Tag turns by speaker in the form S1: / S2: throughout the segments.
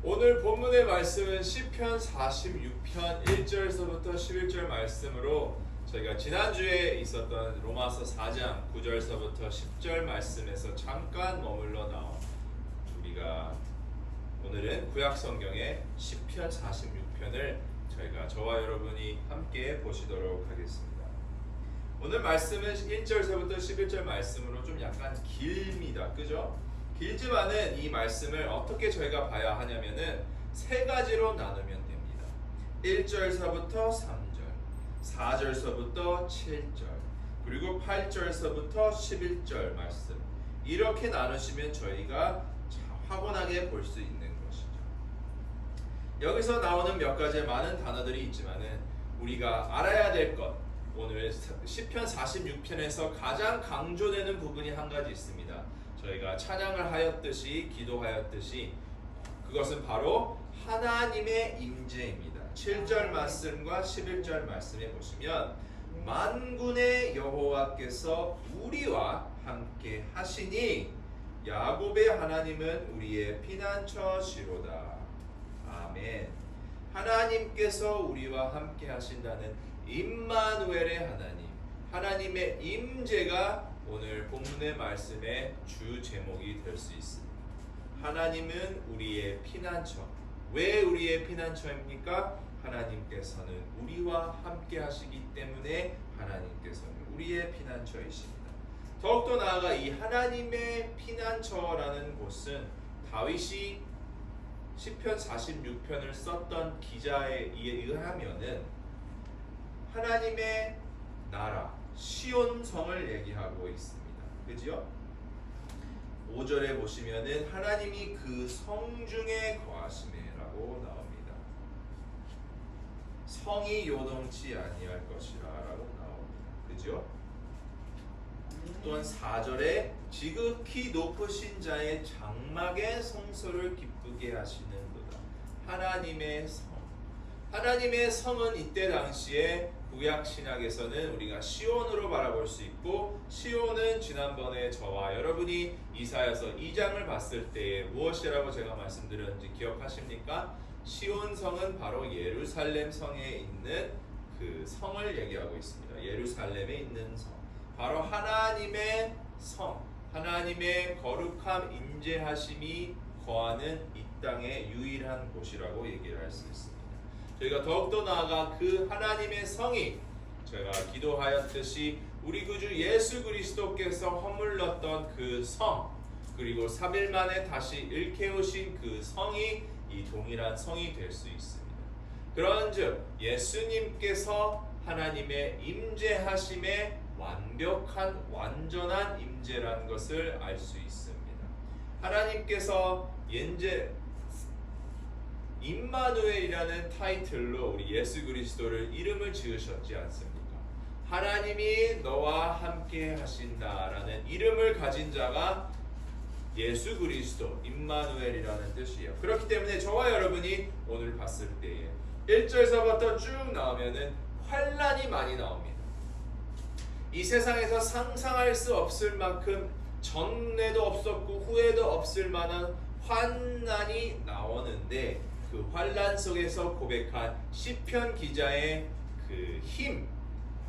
S1: 오늘 본문의 말씀은 시편 46편 1절서부터 11절 말씀으로 저희가 지난주에 있었던 로마서 4장 9절서부터 10절 말씀에서 잠깐 머물러 나온 우리가 오늘은 구약성경의 시편 46편을 저와 여러분이 함께 보시도록 하겠습니다. 오늘 말씀은 1절서부터 11절 말씀으로 좀 약간 길입니다. 그죠? 길지만은 이 말씀을 어떻게 저희가 봐야 하냐면은 세 가지로 나누면 됩니다. 1절서부터 3절, 4절서부터 7절, 그리고 8절서부터 11절 말씀. 이렇게 나누시면 저희가 확연하게 볼 수 있는 것이죠. 여기서 나오는 몇 가지의 많은 단어들이 있지만은 우리가 알아야 될 것, 오늘 시편 46편에서 가장 강조되는 부분이 한 가지 있습니다. 저희가 찬양을 하였듯이 기도하였듯이 그것은 바로 하나님의 임재입니다. 7절 말씀과 11절 말씀에 보시면 만군의 여호와께서 우리와 함께 하시니 야곱의 하나님은 우리의 피난처시로다. 아멘. 하나님께서 우리와 함께 하신다는 임마누엘의 하나님, 하나님의 임재가 오늘 본문의 말씀의 주 제목이 될 수 있습니다. 하나님은 우리의 피난처. 왜 우리의 피난처입니까? 하나님께서는 우리와 함께 하시기 때문에 하나님께서는 우리의 피난처이십니다. 더욱더 나아가 이 하나님의 피난처라는 곳은 다윗이 시편 46편을 썼던 기자에 의하면은 하나님의 나라 시온성을 얘기하고 있습니다. 그죠? 5절에 보시면은 하나님이 그 성 중에 거하시매라고 나옵니다. 성이 요동치 아니할 것이라 라고 나옵니다. 그죠? 또한 4절에 지극히 높으신 자의 장막의 성소를 기쁘게 하시는도다. 하나님의 성. 하나님의 성은 이때 당시에 구약 신약에서는 우리가 시온으로 바라볼 수 있고, 시온은 지난번에 저와 여러분이 이사야서 2장을 봤을 때에 무엇이라고 제가 말씀드렸는지 기억하십니까? 시온 성은 바로 예루살렘 성에 있는 그 성을 얘기하고 있습니다. 예루살렘에 있는 성, 바로 하나님의 성, 하나님의 거룩함 임재하심이 거하는 이 땅의 유일한 곳이라고 얘기를 할 수 있습니다. 저희가 더욱더 나아가 그 하나님의 성이 제가 기도하였듯이 우리 구주 예수 그리스도께서 허물렀던 그 성, 그리고 3일 만에 다시 일깨우신 그 성이 이 동일한 성이 될 수 있습니다. 그런즉 예수님께서 하나님의 임재하심의 완벽한 완전한 임재라는 것을 알 수 있습니다. 하나님께서 임마누엘이라는 타이틀로 우리 예수 그리스도를 이름을 지으셨지 않습니까? 하나님이 너와 함께 하신다라는 이름을 가진 자가 예수 그리스도, 임마누엘이라는 뜻이에요. 그렇기 때문에 저와 여러분이 오늘 봤을 때에 1절서부터 쭉 나오면은 환난이 많이 나옵니다. 이 세상에서 상상할 수 없을 만큼 전에도 없었고 후에도 없을 만한 환난이 나오는데, 그 환난 속에서 고백한 시편 기자의 그 힘,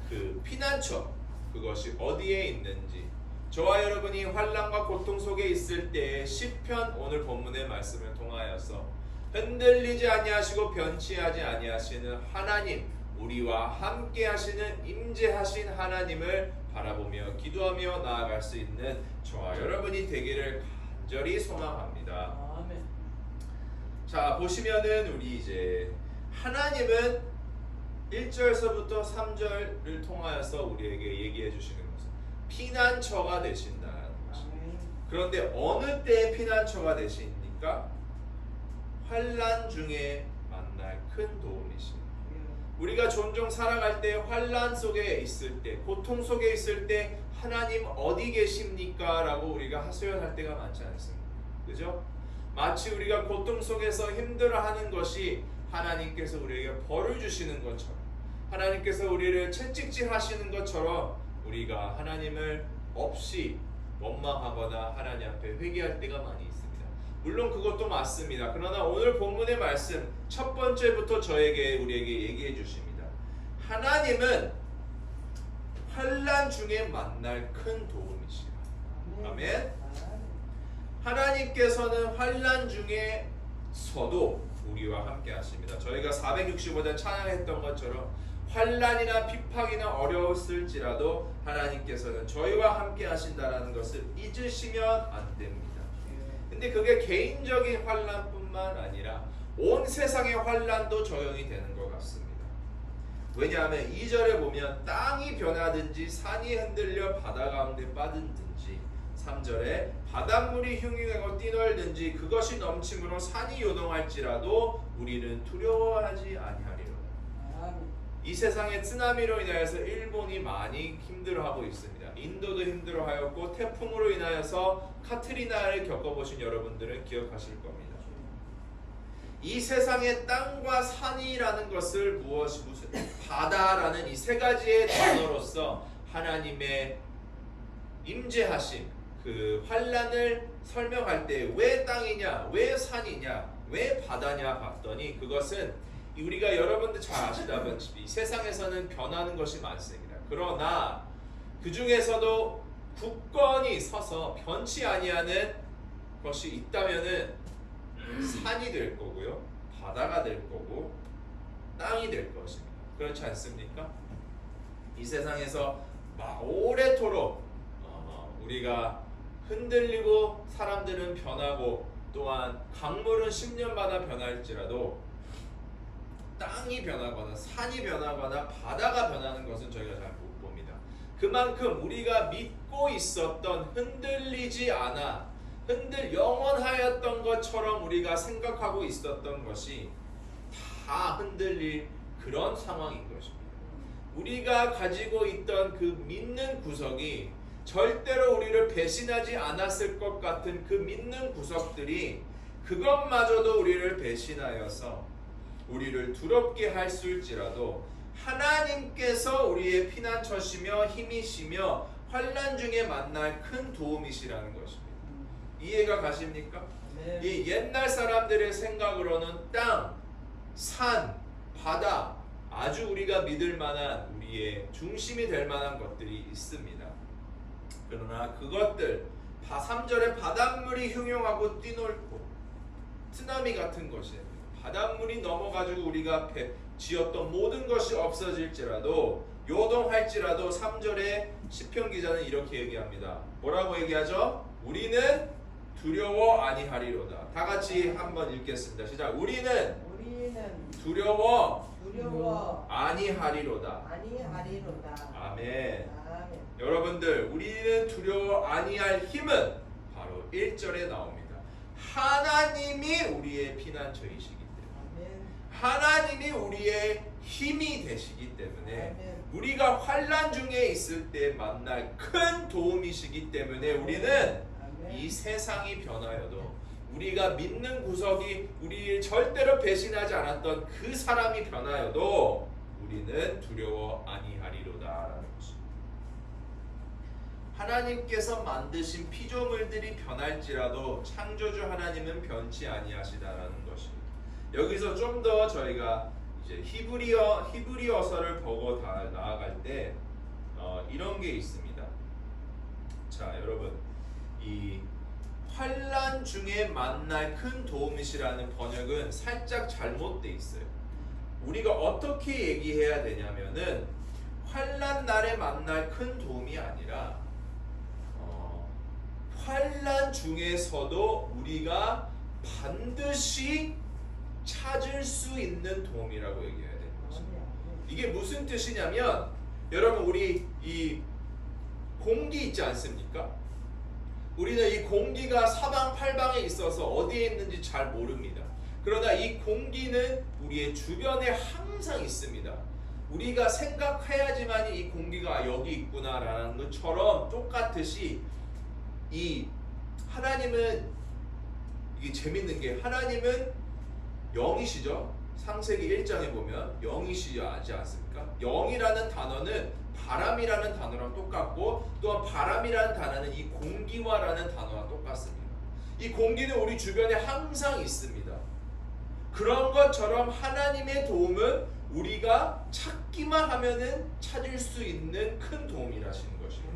S1: 그 피난처, 그것이 어디에 있는지, 저와 여러분이 환난과 고통 속에 있을 때에 시편 오늘 본문의 말씀을 통하여서 흔들리지 아니하시고 변치하지 아니하시는 하나님, 우리와 함께 하시는 임재하신 하나님을 바라보며 기도하며 나아갈 수 있는 저와 여러분이 되기를 간절히 소망합니다.
S2: 아멘.
S1: 자, 보시면은 우리 이제 하나님은 1절서부터 3절을 통하여서 우리에게 얘기해 주시는 것은 피난처가 되신다는 것입니다. 그런데 어느 때에 피난처가 되십니까? 환난 중에 만날 큰 도움이십니다. 우리가 종종 살아갈 때 환난 속에 있을 때, 고통 속에 있을 때 하나님 어디 계십니까? 라고 우리가 하소연할 때가 많지 않습니까? 그죠? 마치 우리가 고통 속에서 힘들어하는 것이 하나님께서 우리에게 벌을 주시는 것처럼, 하나님께서 우리를 채찍질하시는 것처럼 우리가 하나님을 없이 원망하거나 하나님 앞에 회개할 때가 많이 있습니다. 물론 그것도 맞습니다. 그러나 오늘 본문의 말씀 첫 번째부터 우리에게 얘기해 주십니다. 하나님은 환난 중에 만날 큰 도움이시라. 아멘. 하나님께서는 환난 중에서도 우리와 함께 하십니다. 저희가 465장 찬양했던 것처럼 환난이나 핍박이나 어려웠을지라도 하나님께서는 저희와 함께 하신다는 것을 잊으시면 안 됩니다. 근데 그게 개인적인 환난뿐만 아니라 온 세상의 환난도 적용이 되는 것 같습니다. 왜냐하면 2절에 보면 땅이 변하든지 산이 흔들려 바다 가운데 빠지든지 3절에 바닷물이 흉흉하고 뛰놀든지 그것이 넘침으로 산이 요동할지라도 우리는 두려워하지 아니하리로다. 이 세상의 쓰나미로 인하여서 일본이 많이 힘들어하고 있습니다. 인도도 힘들어하였고 태풍으로 인하여서 카트리나를 겪어보신 여러분들은 기억하실 겁니다. 이 세상의 땅과 산이라는 것을 무슨 바다라는 이 세 가지의 단어로서 하나님의 임재하심 그 환난을 설명할 때 왜 땅이냐, 왜 산이냐, 왜 바다냐 봤더니 그것은 우리가 여러분들 잘 아시다시피 세상에서는 변하는 것이 많습니다. 그러나 그 중에서도 굳건히 서서 변치 아니하는 것이 있다면은 산이 될 거고요, 바다가 될 거고, 땅이 될 것입니다. 그렇지 않습니까? 이 세상에서 오래도록 우리가 흔들리고 사람들은 변하고 또한 강물은 10년마다 변할지라도 땅이 변하거나 산이 변하거나 바다가 변하는 것은 저희가 잘 못 봅니다. 그만큼 우리가 믿고 있었던 흔들리지 않아 영원하였던 것처럼 우리가 생각하고 있었던 것이 다 흔들릴 그런 상황인 것입니다. 우리가 가지고 있던 그 믿는 구석이 절대로 우리를 배신하지 않았을 것 같은 그 믿는 구석들이 그것마저도 우리를 배신하여서 우리를 두렵게 할수일지라도 하나님께서 우리의 피난처시며 힘이시며 환난 중에 만날 큰 도움이시라는 것입니다. 이해가 가십니까? 네. 이 옛날 사람들의 생각으로는 땅, 산, 바다 아주 우리가 믿을 만한 우리의 중심이 될 만한 것들이 있습니다. 그러나 그것들 3절에 바닷물이 흉흉하고 뛰놀고 쓰나미 같은 것이 바닷물이 넘어가지고 우리가 지었던 모든 것이 없어질지라도 요동할지라도 3절에 시편 기자는 이렇게 얘기합니다. 뭐라고 얘기하죠? 우리는 두려워 아니하리로다. 다 같이 한번 읽겠습니다. 시작. 우리는 두려워 아니하리로다. 아멘. 여러분들, 우리는 두려워 아니할 힘은 바로 1절에 나옵니다. 하나님이 우리의 피난처이시기 때문에, 하나님이 우리의 힘이 되시기 때문에, 우리가 환난 중에 있을 때 만날 큰 도움이시기 때문에 우리는 이 세상이 변하여도 우리가 믿는 구석이 우리를 절대로 배신하지 않았던 그 사람이 변하여도 우리는 두려워 아니하리로다라는 것입니다. 하나님께서 만드신 피조물들이 변할지라도 창조주 하나님은 변치 아니하시다라는 것입니다. 여기서 좀 더 저희가 이제 히브리어서를 보고 나아갈 때 이런 게 있습니다. 자, 여러분, 이 환난 중에 만날 큰 도움이시라는 번역은 살짝 잘못돼 있어요. 우리가 어떻게 얘기해야 되냐면은 환난 날에 만날 큰 도움이 아니라 환난 중에서도 우리가 반드시 찾을 수 있는 도움이라고 얘기해야 되는 거죠. 이게 무슨 뜻이냐면, 여러분, 우리 이 공기 있지 않습니까? 우리는 이 공기가 사방팔방에 있어서 어디에 있는지 잘 모릅니다. 그러나 이 공기는 우리의 주변에 항상 있습니다. 우리가 생각해야지만 이 공기가 여기 있구나라는 것처럼 똑같듯이 이 하나님은, 이게 재밌는 게 하나님은 영이시죠. 창세기 1장에 보면 영이시지 않습니까? 영이라는 단어는 바람이라는 단어랑 똑같고, 또한 바람이라는 단어는 이 공기와라는 단어와 똑같습니다. 이 공기는 우리 주변에 항상 있습니다. 그런 것처럼 하나님의 도움은 우리가 찾기만 하면은 찾을 수 있는 큰 도움이라시는 것이에요.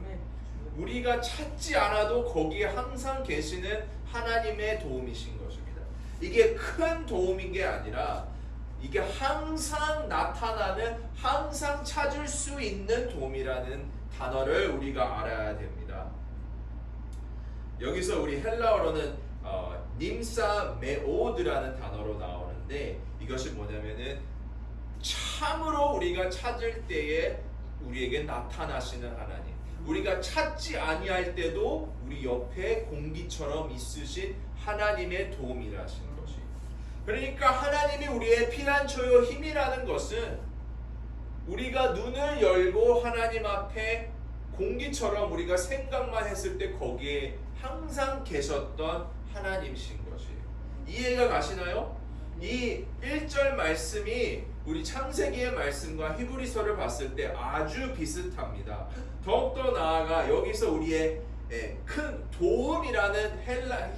S1: 우리가 찾지 않아도 거기에 항상 계시는 하나님의 도움이신 것입니다. 이게 큰 도움인 게 아니라 이게 항상 나타나는, 항상 찾을 수 있는 도움이라는 단어를 우리가 알아야 됩니다. 여기서 우리 헬라어로는 님사 메오드라는 단어로 나오는데, 이것이 뭐냐면은 참으로 우리가 찾을 때에 우리에게 나타나시는 하나님, 우리가 찾지 아니할 때도 우리 옆에 공기처럼 있으신 하나님의 도움이라시는 것이. 그러니까 하나님이 우리의 피난처요 힘이라는 것은 우리가 눈을 열고 하나님 앞에 공기처럼 우리가 생각만 했을 때 거기에 항상 계셨던 하나님이신 것이에요. 이해가 가시나요? 이 1절 말씀이 우리 창세기의 말씀과 히브리서를 봤을 때 아주 비슷합니다. 더욱더 나아가 여기서 우리의 큰 도움이라는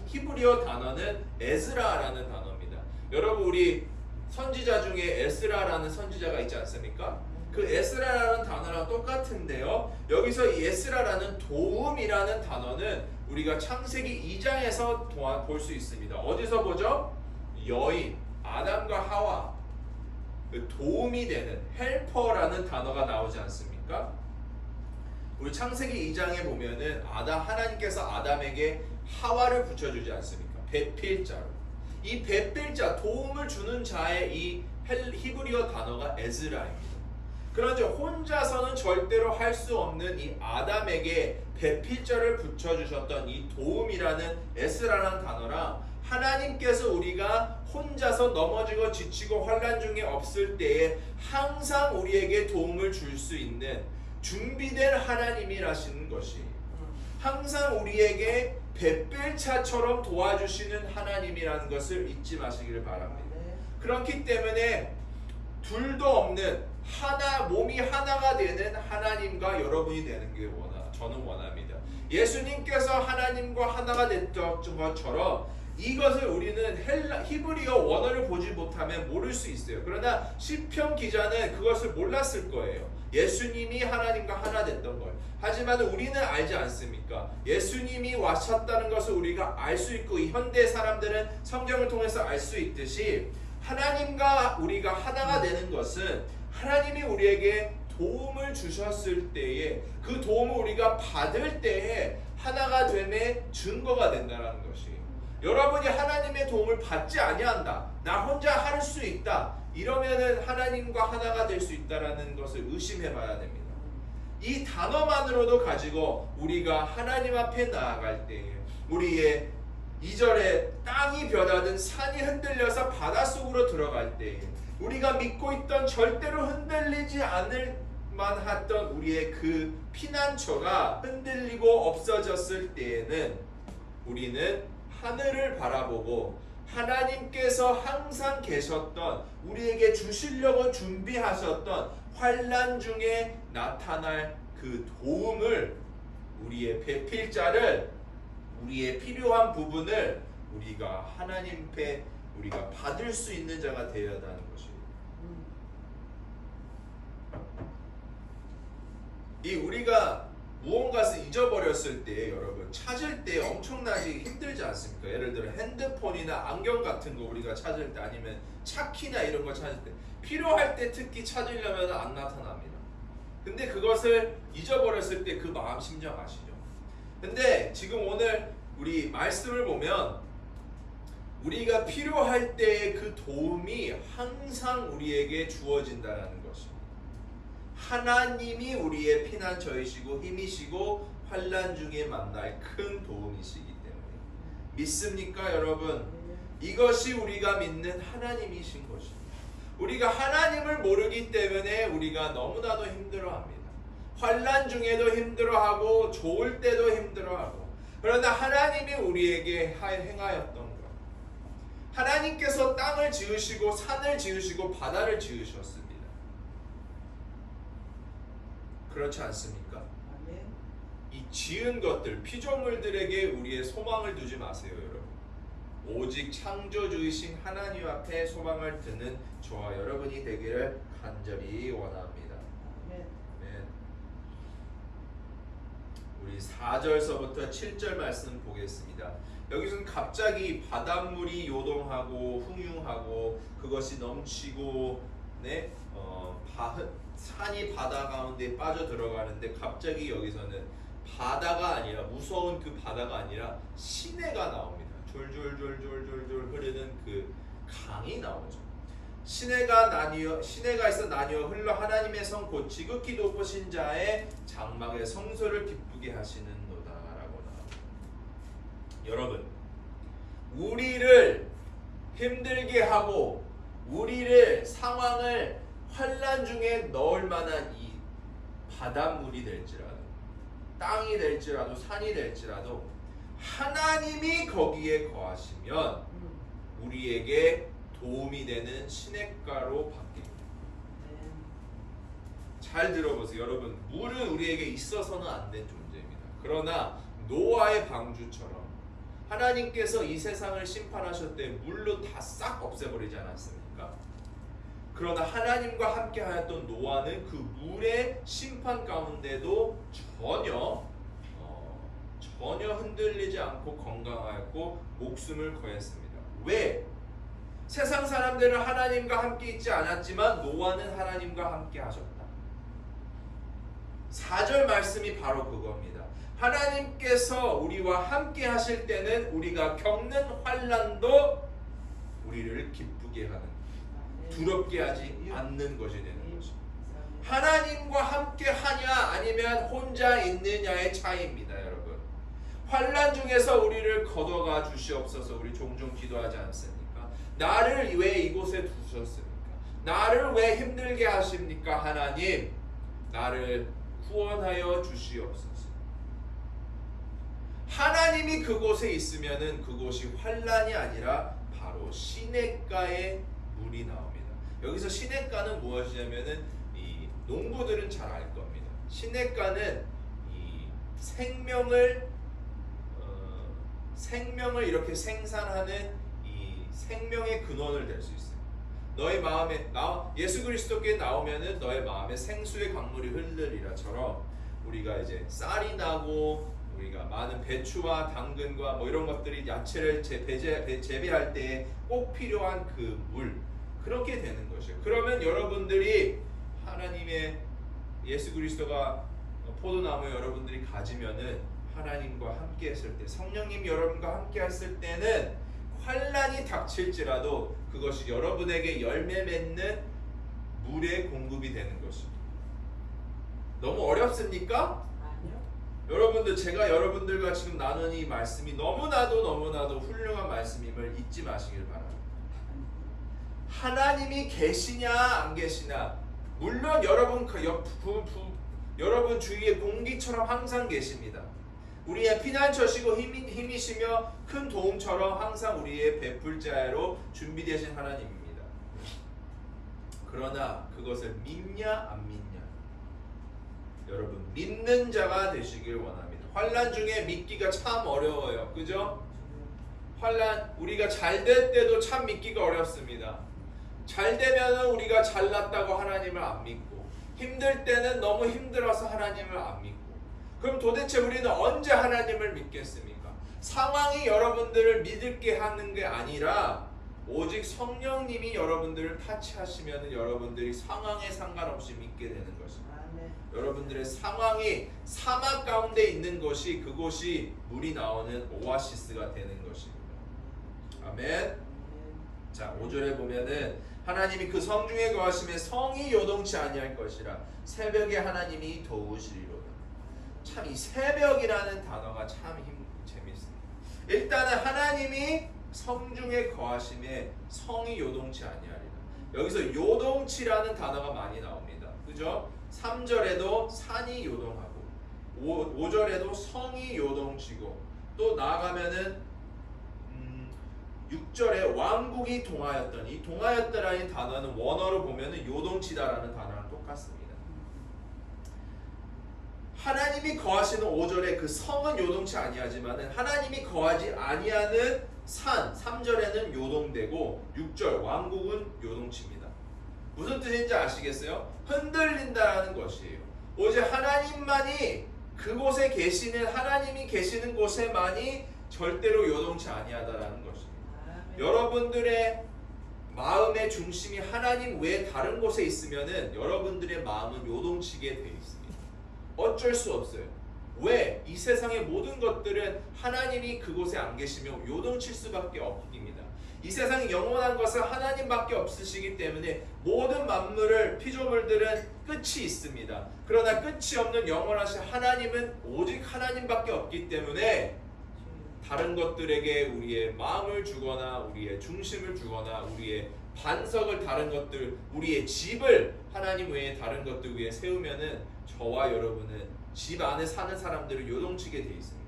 S1: 히브리어 단어는 에스라라는 단어입니다. 여러분, 우리 선지자 중에 에스라라는 선지자가 있지 않습니까? 그 에스라라는 단어랑 똑같은데요, 여기서 이 에스라라는 도움이라는 단어는 우리가 창세기 2장에서 볼 수 있습니다. 어디서 보죠? 여인, 아담과 하와, 그 도움이 되는 헬퍼라는 단어가 나오지 않습니까? 우리 창세기 2장에 보면은 하나님께서 아담에게 하와를 붙여주지 않습니까? 배필자로. 이 배필자, 도움을 주는 자의 이 히브리어 단어가 에스라입니다. 그런데 혼자서는 절대로 할 수 없는 이 아담에게 배필자를 붙여주셨던 이 도움이라는 에스라라는 단어랑, 하나님께서 우리가 혼자서 넘어지고 지치고 환난 중에 없을 때에 항상 우리에게 도움을 줄 수 있는 준비된 하나님이라시는 것이, 항상 우리에게 배필차처럼 도와주시는 하나님이라는 것을 잊지 마시기를 바랍니다. 그렇기 때문에 둘도 없는 몸이 하나가 되는 하나님과 여러분이 되는 게 저는 원합니다. 예수님께서 하나님과 하나가 됐던 것처럼 이것을 우리는 히브리어 원어를 보지 못하면 모를 수 있어요. 그러나 시편 기자는 그것을 몰랐을 거예요. 예수님이 하나님과 하나 됐던 걸. 하지만 우리는 알지 않습니까? 예수님이 와셨다는 것을 우리가 알 수 있고, 이 현대 사람들은 성경을 통해서 알 수 있듯이 하나님과 우리가 하나가 되는 것은 하나님이 우리에게 도움을 주셨을 때에, 그 도움을 우리가 받을 때에 하나가 됨의 증거가 된다는 것이에요. 여러분이 하나님의 도움을 받지 아니한다, 나 혼자 할 수 있다, 이러면은 하나님과 하나가 될 수 있다라는 것을 의심해 봐야 됩니다. 이 단어만으로도 가지고 우리가 하나님 앞에 나아갈 때에, 우리의 2절에 땅이 벼닫은 산이 흔들려서 바닷속으로 들어갈 때에, 우리가 믿고 있던 절대로 흔들리지 않을 만했던 우리의 그 피난처가 흔들리고 없어졌을 때에는 우리는 하늘을 바라보고 하나님께서 항상 계셨던, 우리에게 주시려고 준비하셨던 환난 중에 나타날 그 도움을, 우리의 배필자를, 우리의 필요한 부분을 우리가 하나님 앞에 우리가 받을 수 있는 자가 되어야 하는 것이에요. 이 우리가 무언가를 잊어버렸을 때, 여러분 찾을 때 엄청나게 힘들지 않습니까? 예를 들어 핸드폰이나 안경 같은 거 우리가 찾을 때, 아니면 차키나 이런 거 찾을 때, 필요할 때 특히 찾으려면 안 나타납니다. 근데 그것을 잊어버렸을 때 그 마음 심정 아시죠? 근데 지금 오늘 우리 말씀을 보면 우리가 필요할 때의 그 도움이 항상 우리에게 주어진다는 것입니다. 하나님이 우리의 피난처이시고 힘이시고 환난 중에 만날 큰 도움이시기 때문에. 믿습니까, 여러분? 이것이 우리가 믿는 하나님이신 것입니다. 우리가 하나님을 모르기 때문에 우리가 너무나도 힘들어합니다. 환난 중에도 힘들어하고 좋을 때도 힘들어하고. 그러나 하나님이 우리에게 행하였던 것, 하나님께서 땅을 지으시고 산을 지으시고 바다를 지으셨습니다. 그렇지 않습니까? 이 지은 것들, 피조물들에게 우리의 소망을 두지 마세요, 여러분. 오직 창조주이신 하나님 앞에 소망을 두는 저와 여러분이 되기를 간절히 원합니다. 네. 우리 4절서부터 7절 말씀 보겠습니다. 여기서는 갑자기 바닷물이 요동하고 흥융하고 그것이 넘치고 산이 바다 가운데 빠져 들어가는데 갑자기 여기서는 바다가 아니라 무서운 그 바다가 아니라 시내가 나옵니다. 졸졸졸졸졸졸 흐르는 그 강이 나오죠. 시내가 있어 나뉘어 흘러 하나님의 성 곧 지극히 높으신 자의 장막의 성소를 기쁘게 하시는도다라고 나옵니다. 여러분, 우리를 힘들게 하고 우리를 상황을 환난 중에 넣을 만한 이 바닷물이 될지라도 땅이 될지라도 산이 될지라도 하나님이 거기에 거하시면 우리에게 도움이 되는 시냇가로 바뀝니다. 잘 들어보세요. 여러분, 물은 우리에게 있어서는 안 된 존재입니다. 그러나 노아의 방주처럼 하나님께서 이 세상을 심판하실 때 물로 다 싹 없애버리지 않았습니까? 그러나 하나님과 함께 하였던 노아는 그 물의 심판 가운데도 전혀 흔들리지 않고 건강하였고 목숨을 거했습니다. 왜? 세상 사람들은 하나님과 함께 있지 않았지만 노아는 하나님과 함께 하셨다. 4절 말씀이 바로 그겁니다. 하나님께서 우리와 함께 하실 때는 우리가 겪는 환난도 우리를 기쁘게 하는, 두렵게 하지 않는 것이 되는 것입니다. 하나님과 함께 하냐 아니면 혼자 있느냐의 차이입니다, 여러분. 환난 중에서 우리를 걷어가 주시옵소서. 우리 종종 기도하지 않습니까? 나를 왜 이곳에 두셨습니까? 나를 왜 힘들게 하십니까? 하나님, 나를 구원하여 주시옵소서. 하나님이 그곳에 있으면은 그곳이 환난이 아니라 바로 시냇가에 물이 나옵니다. 여기서 시냇가는 무엇이냐면은 이 농부들은 잘 알 겁니다. 시냇가는 이 생명을 이렇게 생산하는 이 생명의 근원을 될 수 있어요. 너의 마음에 예수 그리스도께 나오면은 너의 마음에 생수의 강물이 흐르리라처럼 우리가 이제 쌀이 나고 우리가 많은 배추와 당근과 뭐 이런 것들이 야채를 재배할 때에 꼭 필요한 그 물, 그렇게 되는 것이에요. 그러면 여러분들이 하나님의 예수 그리스도가 포도나무 여러분들이 가지면은 하나님과 함께 했을 때, 성령님 여러분과 함께 했을 때는 환난이 닥칠지라도 그것이 여러분에게 열매 맺는 물의 공급이 되는 것입니다. 너무 어렵습니까? 여러분들, 제가 여러분들과 지금 나눈 이 말씀이 너무나도 훌륭한 말씀임을 잊지 마시길 바랍니다. 하나님이 계시냐 안 계시냐, 물론 여러분 여러분 주위에 공기처럼 항상 계십니다. 우리의 피난처시고 힘이시며 큰 도움처럼 항상 우리의 베풀 자로 준비되신 하나님입니다. 그러나 그것을 믿냐 안 믿냐, 여러분 믿는 자가 되시길 원합니다. 환난 중에 믿기가 참 어려워요. 그죠? 환난, 우리가 잘 될 때도 참 믿기가 어렵습니다. 잘 되면 우리가 잘났다고 하나님을 안 믿고, 힘들 때는 너무 힘들어서 하나님을 안 믿고, 그럼 도대체 우리는 언제 하나님을 믿겠습니까? 상황이 여러분들을 믿게 하는 게 아니라 오직 성령님이 여러분들을 타치하시면 여러분들이 상황에 상관없이 믿게 되는 것입니다. 여러분들의 상황이 사막 가운데 있는 것이, 그곳이 물이 나오는 오아시스가 되는 것입니다. 아멘. 자, 5절에 보면은 하나님이 그 성 중에 거하심에 성이 요동치 아니할 것이라 새벽에 하나님이 도우시리로다. 참 이 새벽이라는 단어가 참 재밌습니다. 일단은 하나님이 성 중에 거하심에 성이 요동치 아니하리라. 여기서 요동치라는 단어가 많이 나옵니다. 그죠? 3절에도 산이 요동하고 5절에도 성이 요동치고, 또 나아가면은 6절에 왕국이 동하였던, 이 동하였다라는 단어는 원어로 보면은 요동치다라는 단어랑 똑같습니다. 하나님이 거하시는 5절에 그 성은 요동치 아니하지만은 하나님이 거하지 아니하는 산 3절에는 요동되고 6절 왕국은 요동칩니다. 무슨 뜻인지 아시겠어요? 흔들린다라는 것이에요. 오직 하나님만이 그곳에 계시는 하나님이 계시는 곳에만이 절대로 요동치 아니하다라는 것입니다. 여러분들의 마음의 중심이 하나님 외에 다른 곳에 있으면은 여러분들의 마음은 요동치게 되어 있습니다. 어쩔 수 없어요. 왜? 이 세상의 모든 것들은 하나님이 그곳에 안 계시면 요동칠 수밖에 없습니다. 이 세상에 영원한 것은 하나님밖에 없으시기 때문에 모든 만물을 피조물들은 끝이 있습니다. 그러나 끝이 없는 영원하신 하나님은 오직 하나님밖에 없기 때문에 다른 것들에게 우리의 마음을 주거나 우리의 중심을 주거나 우리의 반석을 다른 것들, 우리의 집을 하나님 외에 다른 것들 위에 세우면은 저와 여러분은 집 안에 사는 사람들을 요동치게 돼 있습니다.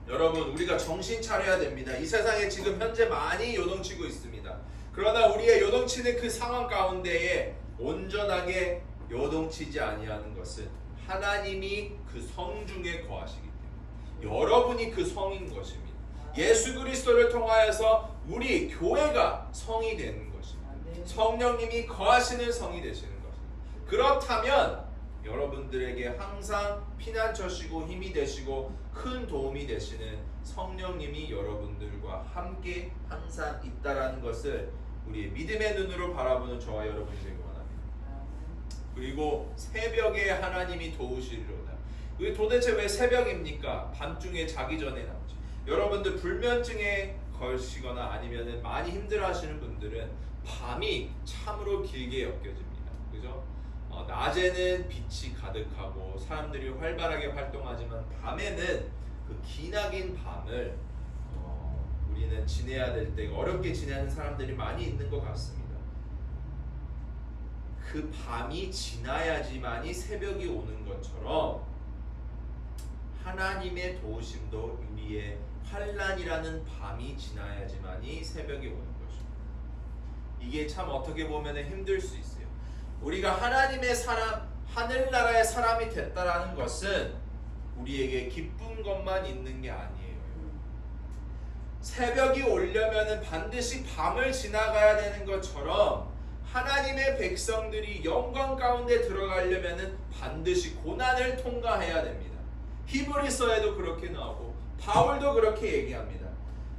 S1: 여러분, 우리가 정신 차려야 됩니다. 이 세상에 지금 현재 많이 요동치고 있습니다. 그러나 우리의 요동치는 그 상황 가운데에 온전하게 요동치지 아니하는 것은 하나님이 그 성 중에 거하시기 때문에 여러분이 그 성인 것입니다. 예수 그리스도를 통하여서 우리 교회가 성이 되는 것입니다. 성령님이 거하시는 성이 되시는 것입니다. 그렇다면 여러분들에게 항상 피난처시고 힘이 되시고 큰 도움이 되시는 성령님이 여러분들과 함께 항상 있다라는 것을 우리의 믿음의 눈으로 바라보는 저와 여러분이 되기 원합니다. 그리고 새벽에 하나님이 도우시리로다. 이게 도대체 왜 새벽입니까? 밤중에 자기 전에 나오죠. 여러분들 불면증에 걸리시거나 아니면 많이 힘들어하시는 분들은 밤이 참으로 길게 여겨집니다. 그죠? 낮에는 빛이 가득하고 사람들이 활발하게 활동하지만 밤에는 그 기나긴 밤을 우리는 지내야 될 때 어렵게 지내는 사람들이 많이 있는 것 같습니다. 그 밤이 지나야지만이 새벽이 오는 것처럼 하나님의 도우심도 우리의 환난이라는 밤이 지나야지만이 새벽이 오는 것입니다. 이게 참 어떻게 보면 힘들 수 있어요. 우리가 하나님의 사람, 하늘나라의 사람이 됐다라는 것은 우리에게 기쁜 것만 있는 게 아니에요. 새벽이 오려면 반드시 밤을 지나가야 되는 것처럼 하나님의 백성들이 영광 가운데 들어가려면 반드시 고난을 통과해야 됩니다. 히브리서에도 그렇게 나오고 바울도 그렇게 얘기합니다.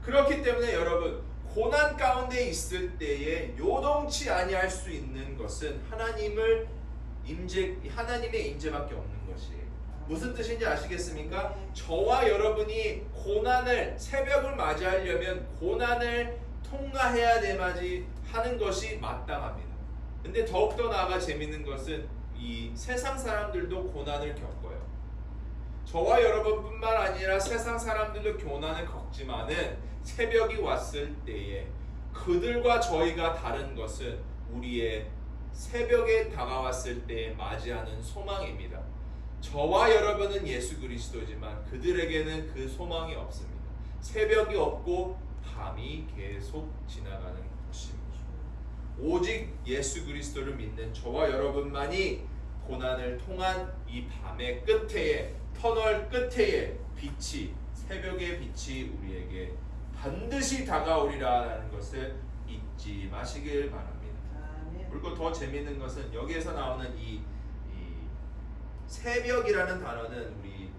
S1: 그렇기 때문에 여러분, 고난 가운데 있을 때에 요동치 아니할 수 있는 것은 하나님의 임재밖에 없는 것이에요. 무슨 뜻인지 아시겠습니까? 저와 여러분이 고난을, 새벽을 맞이하려면 고난을 통과해야 되마지 하는 것이 마땅합니다. 근데 더욱더 나아가 재밌는 것은 이 세상 사람들도 고난을 겪어요. 저와 여러분뿐만 아니라 세상 사람들도 고난을 겪지만은 새벽이 왔을 때에 그들과 저희가 다른 것은 우리의 새벽에 다가왔을 때에 맞이하는 소망입니다. 저와 여러분은 예수 그리스도지만 그들에게는 그 소망이 없습니다. 새벽이 없고 밤이 계속 지나가는 것입니다. 오직 예수 그리스도를 믿는 저와 여러분만이 고난을 통한 이 밤의 끝에, 터널 끝에 빛이, 새벽의 빛이 우리에게 반드시 다가오리라는 것을 잊지 마시길 바랍니다. 그리고 더 재미있는 것은 여기에서 나오는 이 새벽이라는 단어는 우리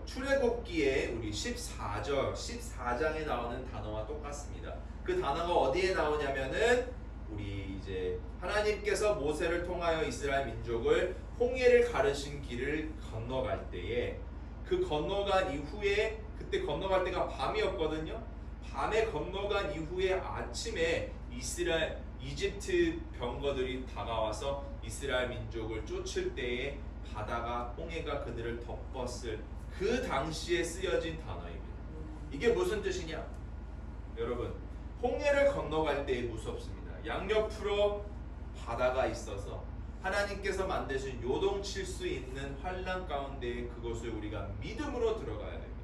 S1: 출애굽기에 우리 14장에 나오는 단어와 똑같습니다. 그 단어가 어디에 나오냐면은 우리 이제 하나님께서 모세를 통하여 이스라엘 민족을 홍해를 가르신 길을 건너갈 때에 그 건너간 이후에, 그때 건너갈 때가 밤이었거든요. 밤에 건너간 이후에 아침에 이집트 병거들이 다가와서 이스라엘 민족을 쫓을 때에 바다가, 홍해가 그들을 덮었을 그 당시에 쓰여진 단어입니다. 이게 무슨 뜻이냐? 여러분, 홍해를 건너갈 때에 무섭습니다. 양옆으로 바다가 있어서 하나님께서 만드신 요동칠 수 있는 환난 가운데 그것을 우리가 믿음으로 들어가야 됩니다.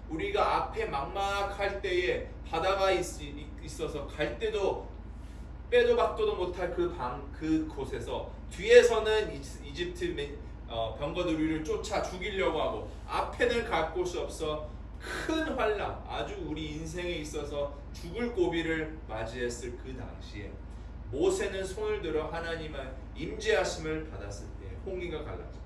S1: 우리가 앞에 막막할 때에 바다가 있어서 갈 때도 빼도 박도도 못할 그곳에서 뒤에서는 이집트 병거들 우리를 쫓아 죽이려고 하고 앞에는 갈 곳이 없어 큰 환란, 아주 우리 인생에 있어서 죽을 고비를 맞이했을 그 당시에 모세는 손을 들어 하나님의 임재하심을 받았을 때 홍해가 갈라져.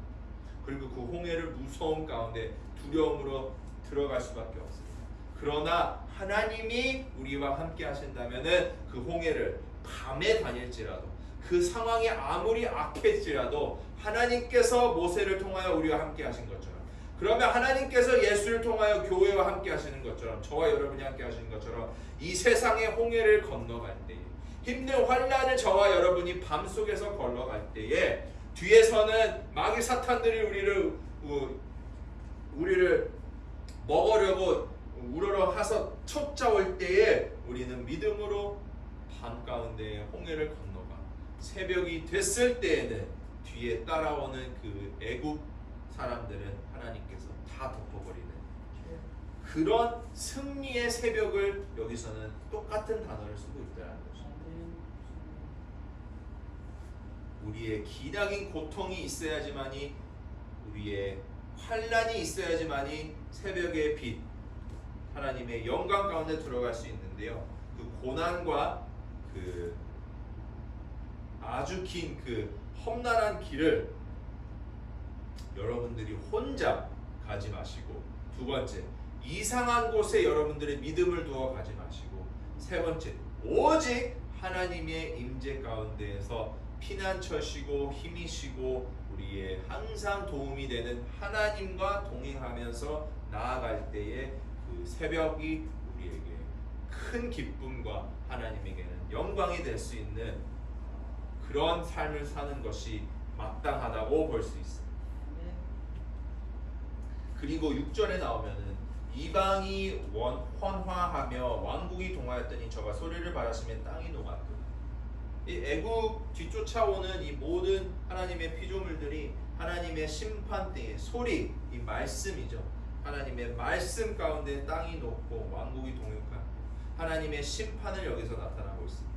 S1: 그리고 그 홍해를 무서움 가운데 두려움으로 들어갈 수밖에 없습니다. 그러나 하나님이 우리와 함께 하신다면은 그 홍해를 밤에 다닐지라도 그 상황이 아무리 악했지라도 하나님께서 모세를 통하여 우리와 함께 하신 것처럼, 그러면 하나님께서 예수를 통하여 교회와 함께 하시는 것처럼, 저와 여러분이 함께 하시는 것처럼 이 세상의 홍해를 건너갈 때에, 힘든 환란을 저와 여러분이 밤속에서 걸어갈 때에 뒤에서는 마귀 사탄들이 우리를 먹으려고 우러러가서 쫓아올 때에 우리는 믿음으로 밤 가운데 홍해를 건너가 새벽이 됐을 때에는 뒤에 따라오는 그 애굽 사람들은 하나님께서 다 덮어버리는 그런 승리의 새벽을 여기서는 똑같은 단어를 쓰고 있다는 것입니다. 우리의 기나긴 고통이 있어야지만이, 우리의 환란이 있어야지만이 새벽의 빛, 하나님의 영광 가운데 들어갈 수 있는데요. 그 고난과 그 아주 긴 그 험난한 길을 여러분들이 혼자 가지 마시고, 두 번째, 이상한 곳에 여러분들의 믿음을 두어 가지 마시고, 세 번째, 오직 하나님의 임재 가운데에서 피난처시고 힘이시고 우리의 항상 도움이 되는 하나님과 동행하면서 나아갈 때에 그 새벽이 우리에게 큰 기쁨과 하나님에게는 영광이 될 수 있는 그런 삶을 사는 것이 마땅하다고 볼 수 있습니다. 그리고 6절에 나오면은 이방이 헌화하며 왕국이 동하였더니 저가 소리를 발하시며 땅이 녹았더니, 이 애굽 뒤쫓아오는 이 모든 하나님의 피조물들이 하나님의 심판 때의 소리, 이 말씀이죠. 하나님의 말씀 가운데 땅이 녹고 왕국이 동역한 하나님의 심판을 여기서 나타나고 있습니다.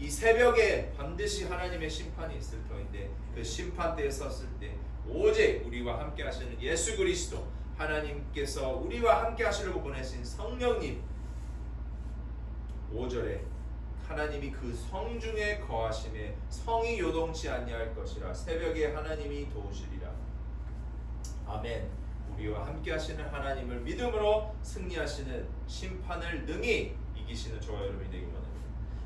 S1: 이 새벽에 반드시 하나님의 심판이 있을 터인데 그 심판 때에 섰을 때 오직 우리와 함께 하시는 예수 그리스도, 하나님께서 우리와 함께 하시려고 보내신 성령님, 5절에 하나님이 그 성중에 거하심에 성이 요동치 아니할 것이라 새벽에 하나님이 도우시리라. 아멘. 우리와 함께 하시는 하나님을 믿음으로 승리하시는 심판을 능히 이기시는 저와 여러분이 되기 원합니다.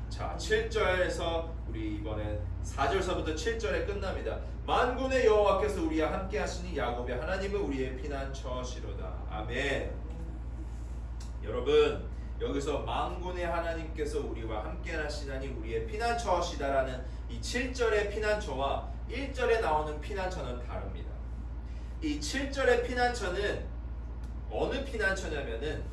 S1: 자, 7절에서 우리 이번엔 4절서부터 7절에 끝납니다. 만군의 여호와께서 우리와 함께 하시니 야곱의 하나님은 우리의 피난처시로다. 아멘. 여러분, 여기서 만군의 하나님께서 우리와 함께 하시나니 우리의 피난처시다라는 이 7절의 피난처와 1절에 나오는 피난처는 다릅니다. 이 7절의 피난처는 어느 피난처냐면은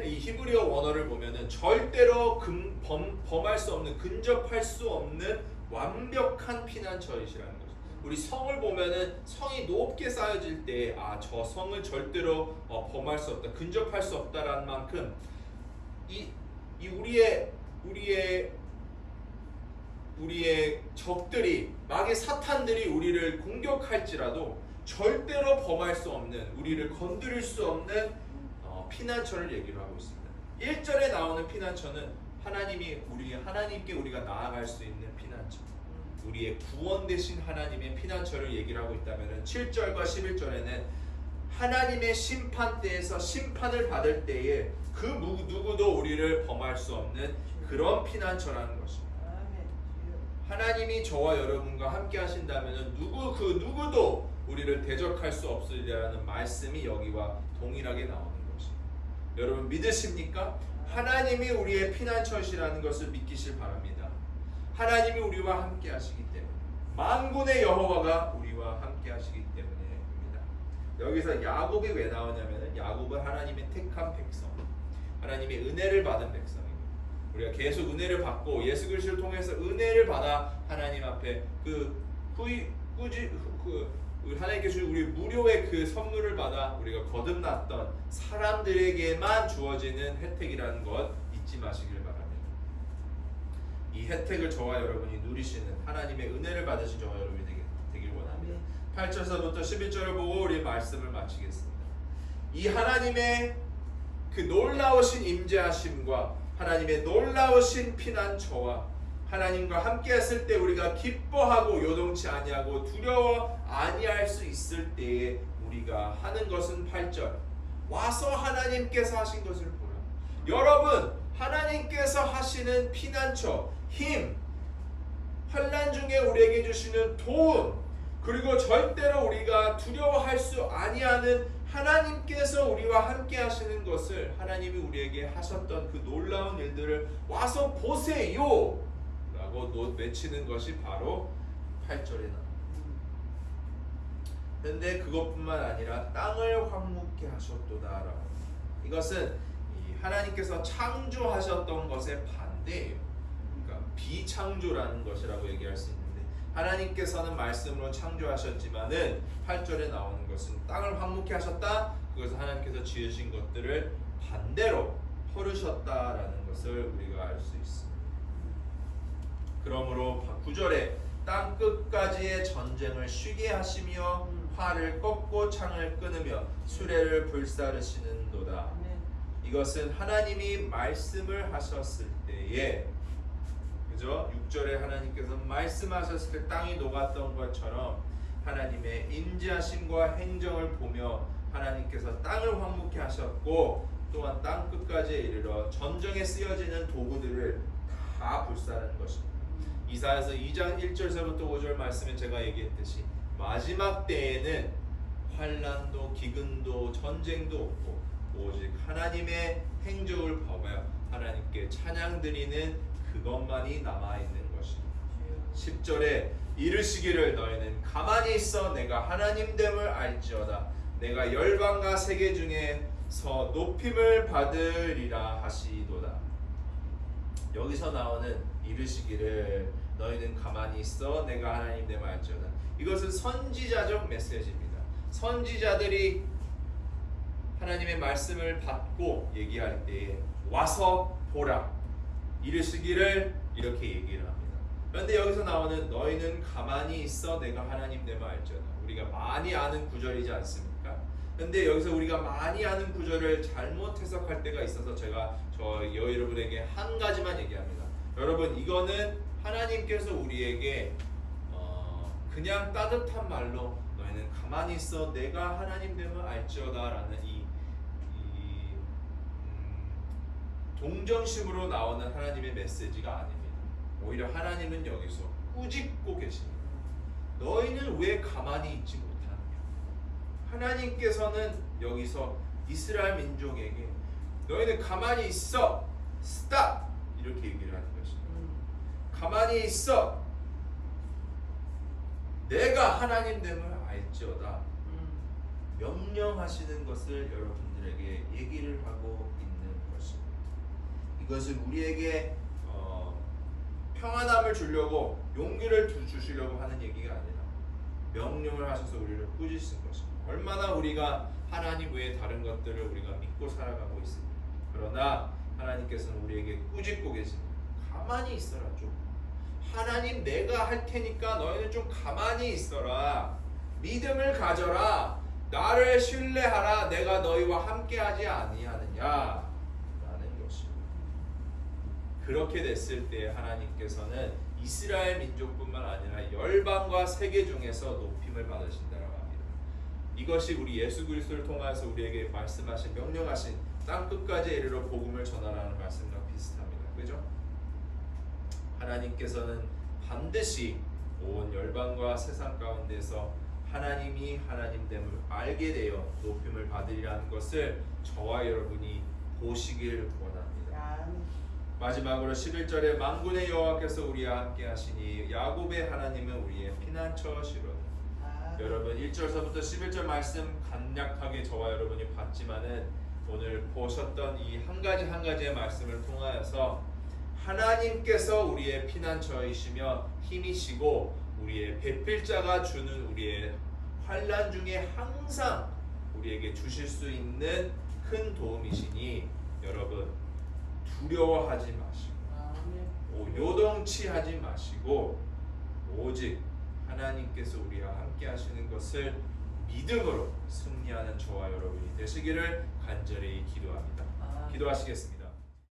S1: 이 히브리어 원어를 보면은 절대로 범할 수 없는, 근접할 수 없는 완벽한 피난처이시라는 거죠. 우리 성을 보면은 성이 높게 쌓여질 때 저 성을 절대로 범할 수 없다, 근접할 수 없다라는 만큼 이 우리의 적들이, 마귀 사탄들이 우리를 공격할지라도 절대로 범할 수 없는, 우리를 건드릴 수 없는 피난처를 얘기를 하고 있습니다. 1절에 나오는 피난처는 하나님께 우리가 나아갈 수 있는 피난처, 우리의 구원 되신 하나님의 피난처를 얘기를 하고 있다면 7절과 11절에는 하나님의 심판 때에서 심판을 받을 때에 그 누구도 우리를 범할 수 없는 그런 피난처라는 것입니다. 하나님이 저와 여러분과 함께 하신다면 누구도 우리를 대적할 수 없으리라는 말씀이 여기와 동일하게 나오는 것입니다. 여러분 믿으십니까? 하나님이 우리의 피난처시라는 것을 믿기실 바랍니다. 하나님이 우리와 함께 하시기 때문에, 만군의 여호와가 우리와 함께 하시기 때문에입니다. 여기서 야곱이 왜 나오냐면은 야곱은 하나님의 택한 백성, 하나님의 은혜를 받은 백성입니다. 우리가 계속 은혜를 받고 예수 그리스도를 통해서 은혜를 받아 하나님 앞에 하나님께 주신 우리 무료의 그 선물을 받아 우리가 거듭났던 사람들에게만 주어지는 혜택이라는 것 잊지 마시길 바랍니다. 이 혜택을 저와 여러분이 누리시는, 하나님의 은혜를 받으신 저와 여러분이 되길 원합니다. 8절서부터 11절을 보고 우리 말씀을 마치겠습니다. 이 하나님의 그 놀라우신 임재하심과 하나님의 놀라우신 피난처와 하나님과 함께 했을 때 우리가 기뻐하고 요동치 아니하고 두려워 아니할 수 있을 때에 우리가 하는 것은 8절 와서 하나님께서 하신 것을 보라. 여러분, 하나님께서 하시는 피난처, 힘, 환난 중에 우리에게 주시는 도움, 그리고 절대로 우리가 두려워할 수 아니하는 하나님께서 우리와 함께 하시는 것을, 하나님이 우리에게 하셨던 그 놀라운 일들을 와서 보세요 라고 외치는 것이 바로 8절에 나옵니다. 그런데 그것뿐만 아니라 땅을 황무케 하셨도다 라고. 이것은 하나님께서 창조하셨던 것의 반대예요. 그러니까 비창조라는 것이라고 얘기할 수 있는데, 하나님께서는 말씀으로 창조하셨지만은 8절에 나오는 것은 땅을 황무케 하셨다. 그것은 하나님께서 지으신 것들을 반대로 헐으셨다라는 것을 우리가 알 수 있습니다. 그러므로 9절에 땅 끝까지의 전쟁을 쉬게 하시며 활을 꺾고 창을 끊으며 수레를 불사르시는도다. 이것은 하나님이 말씀을 하셨을 때에, 그죠? 6절에 하나님께서 말씀하셨을 때 땅이 녹았던 것처럼 하나님의 임재하심과 행정을 보며 하나님께서 땅을 황무케 하셨고, 또한 땅 끝까지에 이르러 전쟁에 쓰여지는 도구들을 다 불사르는 것입니다. 이사야서 2장 1절서부터 5절 말씀에 제가 얘기했듯이 마지막 때에는 환난도 기근도 전쟁도 없고 오직 하나님의 행적을 보며 하나님께 찬양 드리는 그것만이 남아있는 것입니다. 10절에 이르시기를 너희는 가만히 있어 내가 하나님됨을 알지어다. 내가 열방과 세계 중에서 높임을 받으리라 하시도다. 여기서 나오는 이르시기를 너희는 가만히 있어 내가 하나님됨을 알지어다. 이것은 선지자적 메시지입니다. 선지자들이 하나님의 말씀을 받고 얘기할 때에 와서 보라, 이르시기를 이렇게 얘기를 합니다. 그런데 여기서 나오는 너희는 가만히 있어 내가 하나님됨을 알지어다. 우리가 많이 아는 구절이지 않습니까? 그런데 여기서 우리가 많이 아는 구절을 잘못 해석할 때가 있어서 제가 여러분에게 한 가지만 얘기합니다. 여러분, 이거는 하나님께서 우리에게 그냥 따뜻한 말로 너희는 가만히 있어 내가 하나님됨을 알지어다 라는 동정심으로 나오는 하나님의 메시지가 아닙니다. 오히려 하나님은 여기서 꾸짖고 계십니다. 너희는 왜 가만히 있지 못하느냐. 하나님께서는 여기서 이스라엘 민족에게 너희는 가만히 있어, 스탑, 이렇게 얘기를 하는 것입니다. 가만히 있어, 내가 하나님됨을 알지어다. 명령하시는 것을 여러분들에게 얘기를 하고 있는 것입니다. 이것은 우리에게 평안함을 주려고, 용기를 주시려고 하는 얘기가 아니라 명령을 하셔서 우리를 꾸짖으신 것입니다. 얼마나 우리가 하나님 외에 다른 것들을 우리가 믿고 살아가고 있습니다. 그러나 하나님께서는 우리에게 꾸짖고 계십니다. 가만히 있어라 좀. 하나님 내가 할 테니까 너희는 좀 가만히 있어라. 믿음을 가져라. 나를 신뢰하라. 내가 너희와 함께하지 아니하느냐 라는 것입니다. 그렇게 됐을 때 하나님께서는 이스라엘 민족뿐만 아니라 열방과 세계 중에서 높임을 받으신다라고 합니다. 이것이 우리 예수 그리스도를 통하여서 우리에게 말씀하신, 명령하신 땅 끝까지 이르러 복음을 전하라는 말씀과 비슷합니다. 그죠? 하나님께서는 반드시 온 열방과 세상 가운데서 하나님이 하나님됨을 알게 되어 높임을 받으리라는 것을 저와 여러분이 보시길 원합니다. 마지막으로 11절에 만군의 여호와께서 우리와 함께 하시니 야곱의 하나님은 우리의 피난처시로다. 여러분 1절서부터 11절 말씀 간략하게 저와 여러분이 봤지만은 오늘 보셨던 이 한 가지 한 가지의 말씀을 통하여서 하나님께서 우리의 피난처이시며 힘이시고 우리의 배필자가 주는 우리의 환난 중에 항상 우리에게 주실 수 있는 큰 도움이시니 여러분 두려워하지 마시고 요동치 하지 마시고 오직 하나님께서 우리와 함께 하시는 것을 믿음으로 승리하는 저와 여러분이 되시기를 간절히 기도합니다. 기도하시겠습니다.